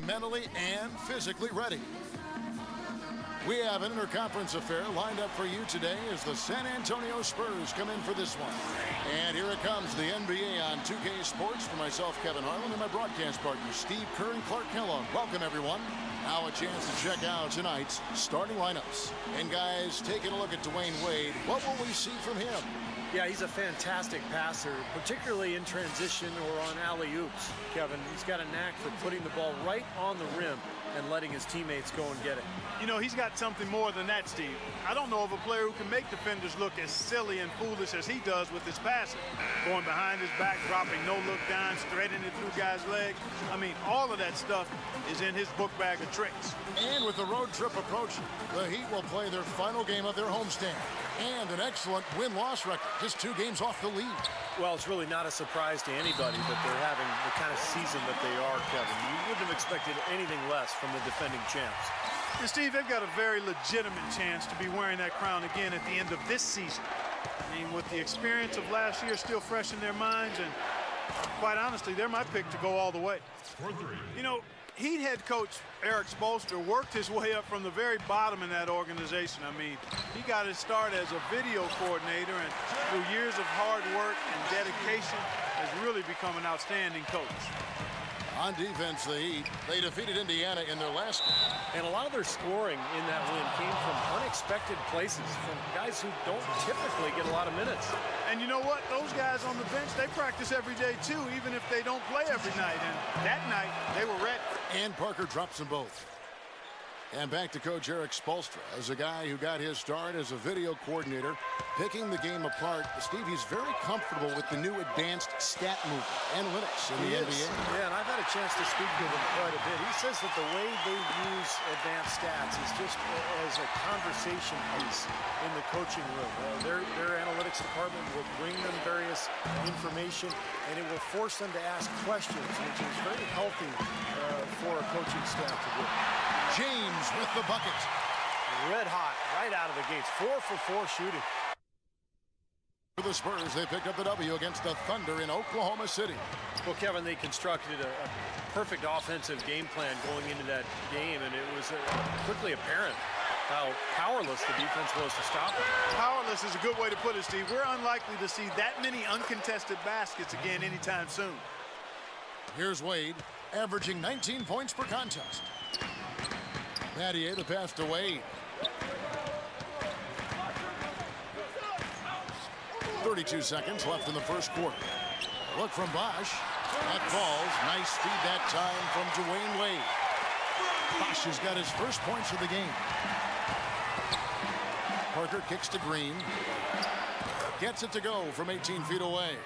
mentally and physically ready. We have an interconference affair lined up for you today as the San Antonio Spurs come in for this one. And here it comes, the NBA on 2K Sports for myself, Kevin Harlan, and my broadcast partners, Steve Kerr and Clark Kellogg. Welcome, everyone. Now a chance to check out tonight's starting lineups. And guys, taking a look at Dwayne Wade, what will we see from him? Yeah, he's a fantastic passer, particularly in transition or on alley-oops, Kevin. He's got a knack for putting the ball right on the rim and letting his teammates go and get it. You know, he's got something more than that, Steve. I don't know of a player who can make defenders look as silly and foolish as he does with his passing. Going behind his back, dropping no-look downs, threading it through guys' legs. I mean, all of that stuff is in his book bag of tricks. And with the road trip approaching, the Heat will play their final game of their homestand. And an excellent win-loss record, just 2 games off the lead. Well, it's really not a surprise to anybody that they're having the kind of season that they are, Kevin. You wouldn't have expected anything less from the defending champs. And Steve, they've got a very legitimate chance to be wearing that crown again at the end of this season. I mean, with the experience of last year still fresh in their minds, and quite honestly, they're my pick to go all the way. You know, Heat head coach Erik Spoelstra worked his way up from the very bottom in that organization. I mean, he got his start as a video coordinator, and through years of hard work and dedication has really become an outstanding coach. On defense, the Heat, they defeated Indiana in their last game. And a lot of their scoring in that win came from unexpected places, from guys who don't typically get a lot of minutes. And you know what? Those guys on the bench, they practice every day too, even if they don't play every night. And that night, they were ready. And Parker drops them both. And back to Coach Erik Spoelstra as a guy who got his start as a video coordinator, picking the game apart. Steve, he's very comfortable with the new advanced stat movement, analytics in the NBA. Yeah, and I've had a chance to speak with him quite a bit. He says that the way they use advanced stats is just as a conversation piece in the coaching room. Their analytics department will bring them various information, and it will force them to ask questions, which is very healthy for a coaching staff to do. James with the bucket. Red hot right out of the gates. 4 for 4 shooting. For the Spurs, they picked up the W against the Thunder in Oklahoma City. Well, Kevin, they constructed a perfect offensive game plan going into that game, and it was quickly apparent how powerless the defense was to stop it. Powerless is a good way to put it, Steve. We're unlikely to see that many uncontested baskets again anytime soon. Here's Wade, averaging 19 points per contest. Nattier, the pass to Wade. 32 seconds left in the first quarter. Look from Bosch. That falls. Nice feed that time from Dwayne Wade. Bosch has got his first points of the game. Parker kicks to Green. Gets it to go from 18 feet away.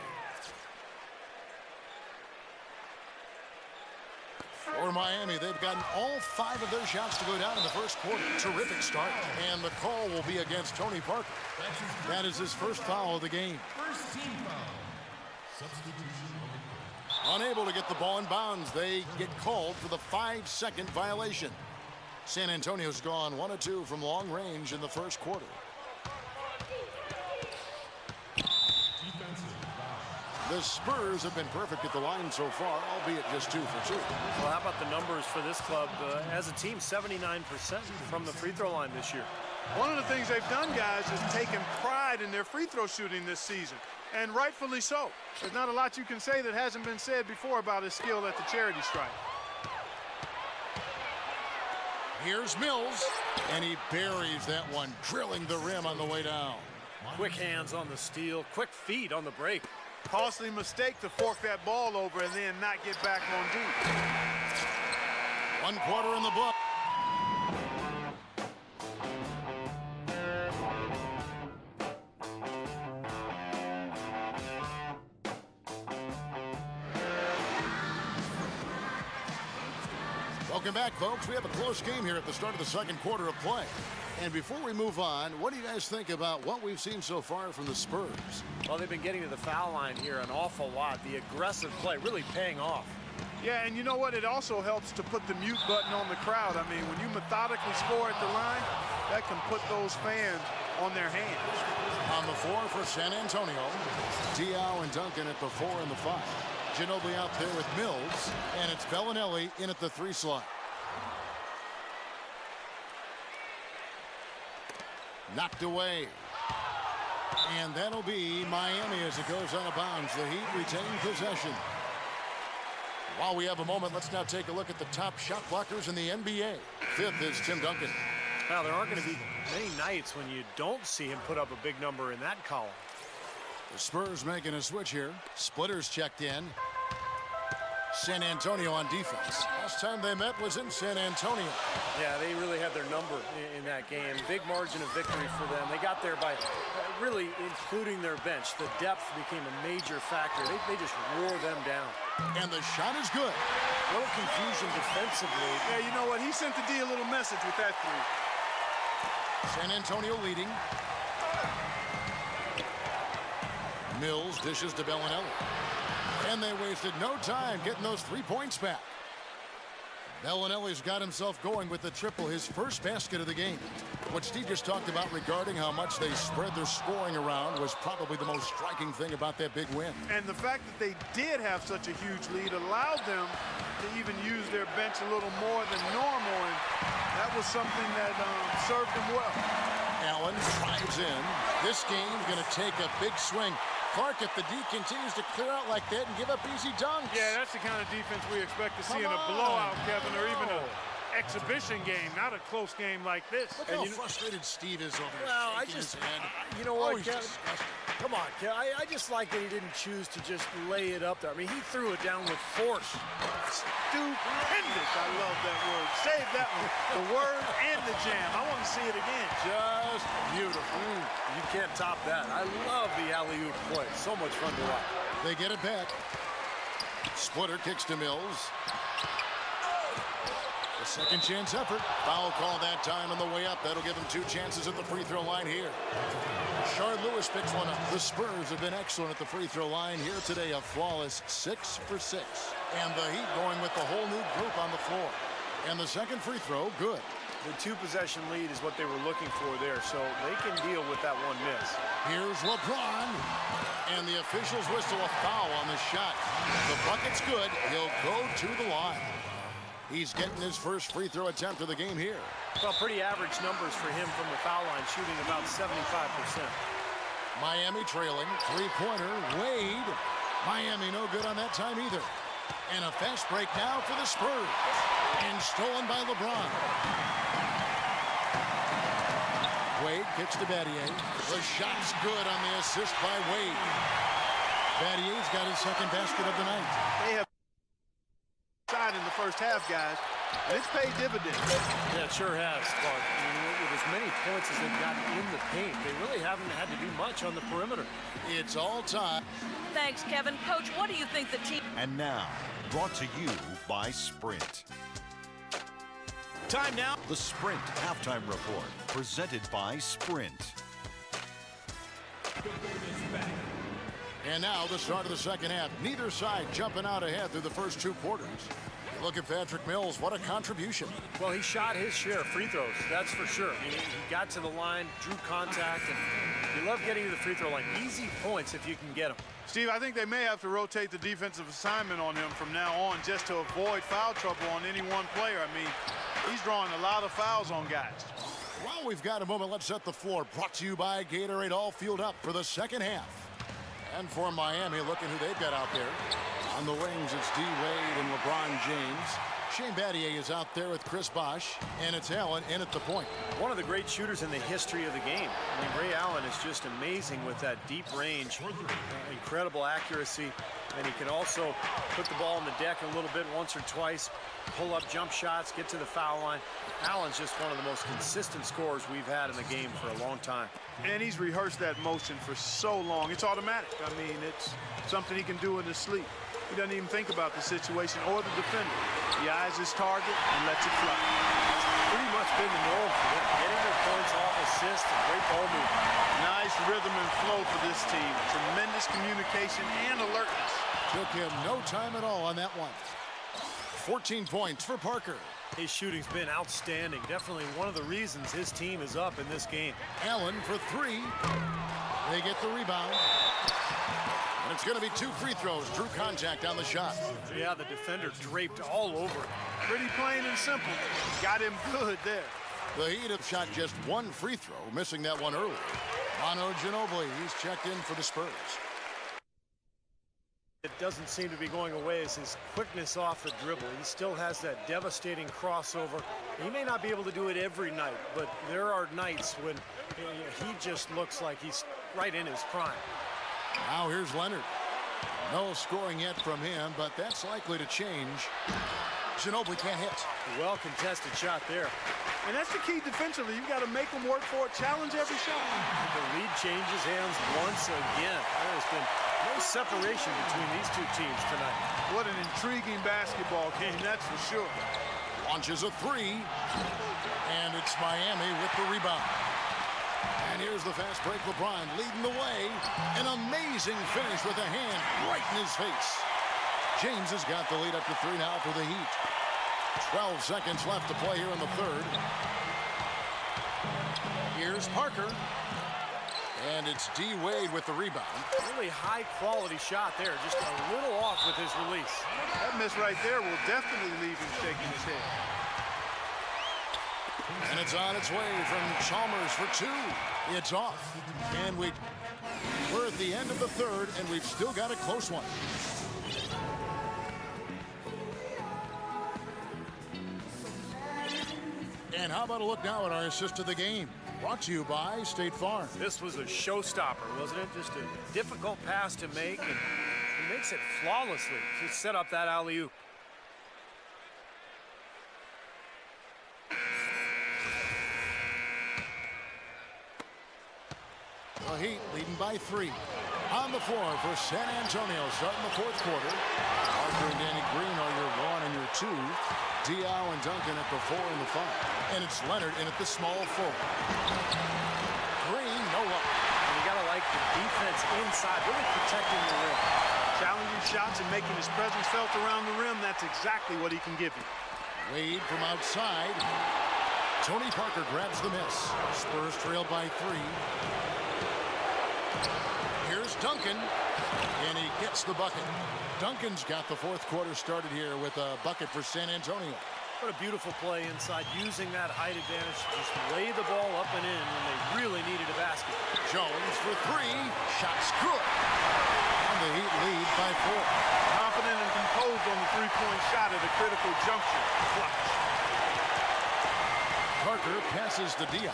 For Miami, they've gotten all 5 of their shots to go down in the first quarter. Terrific start. And the call will be against Tony Parker. That is his first foul of the game. First team foul. Substitution. Unable to get the ball in bounds, they get called for the 5-second violation. San Antonio's gone 1 of 2 from long range in the first quarter. The Spurs have been perfect at the line so far, albeit just 2 for 2. Well, how about the numbers for this club? As a team, 79% from the free throw line this year. One of the things they've done, guys, is taken pride in their free throw shooting this season, and rightfully so. There's not a lot you can say that hasn't been said before about his skill at the charity stripe. Here's Mills, and he buries that one, drilling the rim on the way down. Quick hands on the steal, quick feet on the break. Costly mistake to fork that ball over and then not get back on duty. 1 quarter in the book. Welcome back, folks. We have a close game here at the start of the second quarter of play. And before we move on, what do you guys think about what we've seen so far from the Spurs? Well, they've been getting to the foul line here an awful lot. The aggressive play really paying off. Yeah, and you know what? It also helps to put the mute button on the crowd. I mean, when you methodically score at the line, that can put those fans on their hands. On the 4 for San Antonio, Diao and Duncan at the 4 and the 5. Ginobili out there with Mills, and it's Bellinelli in at the 3 slot. Knocked away. And that'll be Miami as it goes out of bounds. The Heat retain possession. While we have a moment, let's now take a look at the top shot blockers in the NBA. 5th is Tim Duncan. Now, there aren't going to be many nights when you don't see him put up a big number in that column. The Spurs making a switch here. Splitters checked in. San Antonio on defense. Last time they met was in San Antonio. Yeah, they really had their number in that game. Big margin of victory for them. They got there by really including their bench. The depth became a major factor. They just wore them down. And the shot is good. A little confusion defensively. Yeah, you know what? He sent the D a little message with that 3. San Antonio leading. Mills dishes to Bellinelli. And they wasted no time getting those 3 points back. Bellinelli's got himself going with the triple, his first basket of the game. What Steve just talked about regarding how much they spread their scoring around was probably the most striking thing about that big win. And the fact that they did have such a huge lead allowed them to even use their bench a little more than normal, and that was something that served them well. Allen drives in. This game's going to take a big swing. Clark, if the D continues to clear out like that and give up easy dunks. Yeah, that's the kind of defense we expect to see in a blowout, Kevin, or even an exhibition game, not a close game like this. Look how frustrated Steve is over there. Well, you know what, Kevin? Disgusting. Come on, Kevin. I just like that he didn't choose to just lay it up there. I mean, he threw it down with force. Stupendous. I love that word. Save that one. The word and the jam. I want to see it again. Just beautiful. You can't top that. I love the alley-oop play. So much fun to watch. They get it back. Splitter kicks to Mills. A second chance effort. Foul call that time on the way up. That'll give him 2 chances at the free throw line here. Shard Lewis picks one up. The Spurs have been excellent at the free throw line here today. A flawless 6 for 6. And the Heat going with the whole new group on the floor. And the second free throw, good. The 2-possession lead is what they were looking for there, so they can deal with that one miss. Here's LeBron. And the officials whistle a foul on the shot. The bucket's good. He'll go to the line. He's getting his first free throw attempt of the game here. Well, pretty average numbers for him from the foul line, shooting about 75%. Miami trailing. 3-pointer. Wade. Miami no good on that time either. And a fast break now for the Spurs. And stolen by LeBron. Wade kicks to Battier. The shot's good on the assist by Wade. Battier's got his second basket of the night. They have side in the first half, guys, and it's paid dividends. Yeah, it sure has, Clark. I mean, with as many points as they've gotten in the paint, they really haven't had to do much on the perimeter. It's all time. Thanks, Kevin. Coach, what do you think the team... And now, brought to you by Sprint. Time now. The Sprint Halftime Report, presented by Sprint. And now the start of the second half. Neither side jumping out ahead through the first 2 quarters. Look at Patrick Mills. What a contribution. Well, he shot his share of free throws, that's for sure. He got to the line, drew contact, and you love getting to the free throw line. Easy points if you can get them. Steve, I think they may have to rotate the defensive assignment on him from now on just to avoid foul trouble on any one player. I mean, he's drawing a lot of fouls on guys. While we've got a moment, let's set the floor. Brought to you by Gatorade, all fueled up for the second half. And for Miami, look at who they've got out there. On the wings, it's D-Wade and LeBron James. Shane Battier is out there with Chris Bosh, and it's Allen in at the point. One of the great shooters in the history of the game. I mean, Ray Allen is just amazing with that deep range, incredible accuracy, and he can also put the ball on the deck a little bit once or twice, pull up jump shots, get to the foul line. Allen's just one of the most consistent scorers we've had in the game for a long time. And he's rehearsed that motion for so long. It's automatic. I mean, it's something he can do in his sleep. He doesn't even think about the situation or the defender. He eyes his target and lets it fly. It's pretty much been the norm for them. Getting their points off assists and great ball movement. Nice rhythm and flow for this team. Tremendous communication and alertness. Took him no time at all on that one. 14 points for Parker. His shooting's been outstanding. Definitely one of the reasons his team is up in this game. Allen for 3. They get the rebound. And it's going to be 2 free throws. Drew contact on the shot. Yeah, the defender draped all over it. Pretty plain and simple. Got him good there. The Heat have shot just 1 free throw, missing that one earlier. Manu Ginobili, he's checked in for the Spurs. It doesn't seem to be going away is his quickness off the dribble. He still has that devastating crossover. He may not be able to do it every night, but there are nights when he just looks like he's right in his prime. Now here's Leonard. No scoring yet from him, but that's likely to change. Ginobili can't hit. Well contested shot there. And that's the key defensively. You've got to make them work for it, challenge every shot. The lead changes hands once again. There's been no separation between these two teams tonight. What an intriguing basketball game, that's for sure. Launches a 3, and it's Miami with the rebound. And here's the fast break. LeBron leading the way. An amazing finish with a hand right in his face. James has got the lead up to 3 now for the Heat. 12 seconds left to play here in the third. Here's Parker. And it's D. Wade with the rebound. Really high-quality shot there. Just a little off with his release. That miss right there will definitely leave him shaking his head. And it's on its way from Chalmers for 2. It's off. And we're at the end of the third, and we've still got a close one. And how about a look now at our assist of the game? Brought to you by State Farm. This was a showstopper, wasn't it? Just a difficult pass to make, and he makes it flawlessly to set up that alley-oop. The Heat leading by 3. On the floor for San Antonio, starting the fourth quarter. Parker and Danny Green are your 1 and your 2. Diaw and Duncan at the 4 and the 5. And it's Leonard in at the small forward. Green, no luck. And you gotta like the defense inside, really protecting the rim. Challenging shots and making his presence felt around the rim, that's exactly what he can give you. Wade from outside. Tony Parker grabs the miss. Spurs trail by 3. Here's Duncan, and he gets the bucket. Duncan's got the fourth quarter started here with a bucket for San Antonio. What a beautiful play inside, using that height advantage to just lay the ball up and in when they really needed a basket. Jones for 3. Shot's good. And the Heat lead by 4. Confident and composed on the three-point shot at a critical juncture. Clutch. Parker passes to Diaw.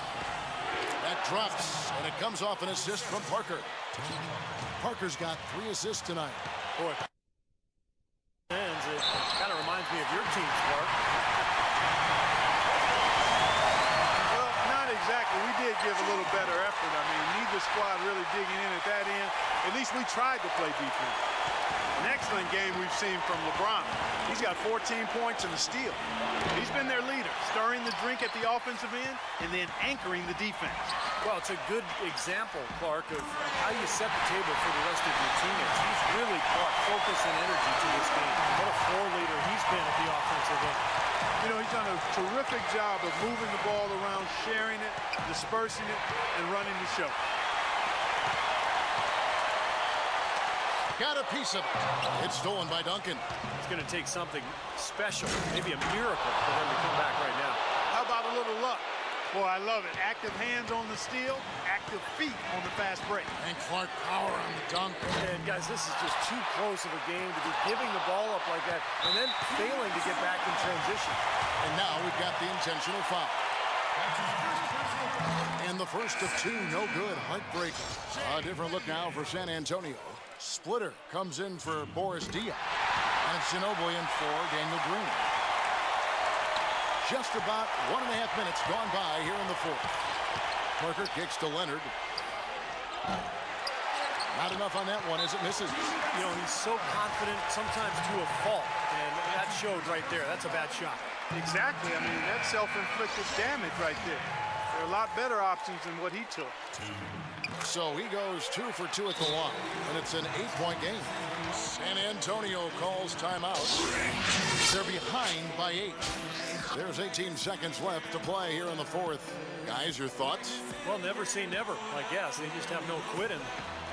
That drops, and it comes off an assist from Parker. Parker's got 3 assists tonight. Boy, it kind of reminds me of your team, Clark. Well, not exactly. We did give a little better effort. I mean, neither squad really digging in at that end. At least we tried to play defense. An excellent game we've seen from LeBron. He's got 14 points and a steal. He's been their leader, stirring the drink at the offensive end and then anchoring the defense. Well, it's a good example, Clark, of how you set the table for the rest of your teammates. He's really brought focus and energy to this game. What a floor leader he's been at the offensive end. You know, he's done a terrific job of moving the ball around, sharing it, dispersing it, and running the show. Got a piece of it. It's stolen by Duncan. It's going to take something special, maybe a miracle for them to come back right now. How about a little luck? Boy, I love it. Active hands on the steal, active feet on the fast break. And Clark power on the dunk. And guys, this is just too close of a game to be giving the ball up like that and then failing to get back in transition. And now we've got the intentional foul. And the first of 2, no good. Heartbreaking. A different look now for San Antonio. Splitter comes in for Boris Diaw. And Ginobili in for Daniel Green. Just about 1.5 minutes gone by here in the fourth. Parker kicks to Leonard. Not enough on that one as it misses. You know, he's so confident, sometimes to a fault. And that showed right there. That's a bad shot. Exactly. I mean, that's self-inflicted damage right there. There are a lot better options than what he took. So he goes 2 for 2 at the line, and it's an 8-point game. San Antonio calls timeout. They're behind by 8. There's 18 seconds left to play here in the fourth. Guys, your thoughts? Well, never say never, I guess. They just have no quit in them.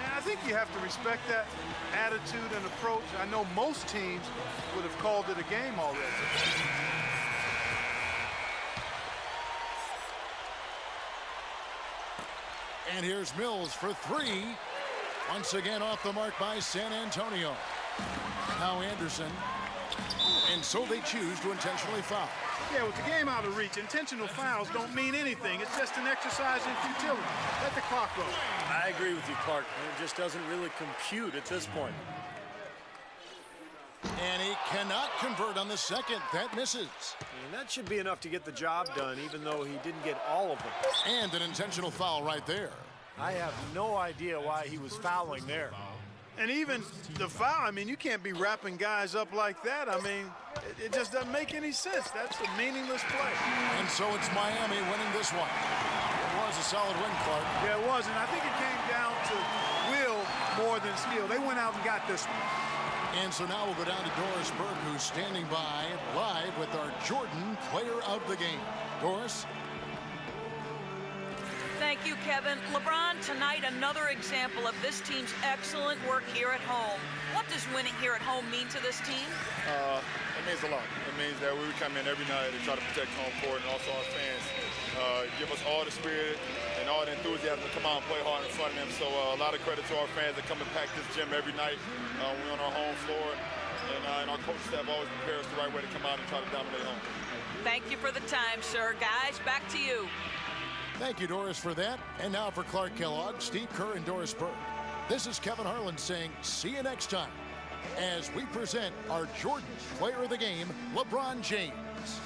And I think you have to respect that attitude and approach. I know most teams would have called it a game already. And here's Mills for three. Once again off the mark by San Antonio. Now Anderson. And so they choose to intentionally foul. Yeah, with the game out of reach, intentional fouls don't mean anything. It's just an exercise in futility. Let the clock go. I agree with you, Clark. It just doesn't really compute at this point. And he cannot convert on the second. That misses. And that should be enough to get the job done, even though he didn't get all of them. And an intentional foul right there. I have no idea why he was fouling there. And even the foul, I mean, you can't be wrapping guys up like that. I mean, it just doesn't make any sense. That's a meaningless play. And so it's Miami winning this one. It was a solid win, Clark. Yeah, it was, and I think it came down to will more than skill. They went out and got this one. And so now we'll go down to Doris Burke, who's standing by live with our Jordan Player of the Game. Doris? Thank you, Kevin. LeBron, tonight another example of this team's excellent work here at home. What does winning here at home mean to this team? It means a lot. It means that we come in every night and try to protect home court, and also our fans give us all the spirit and all the enthusiasm to come out and play hard in front of them. So a lot of credit to our fans that come and pack this gym every night. We're on our home floor, and our coaching staff always prepare us the right way to come out and try to dominate home. Thank you for the time, sir. Guys, back to you. Thank you, Doris, for that. And now for Clark Kellogg, Steve Kerr, and Doris Burke. This is Kevin Harlan saying see you next time as we present our Jordan Player of the Game, LeBron James.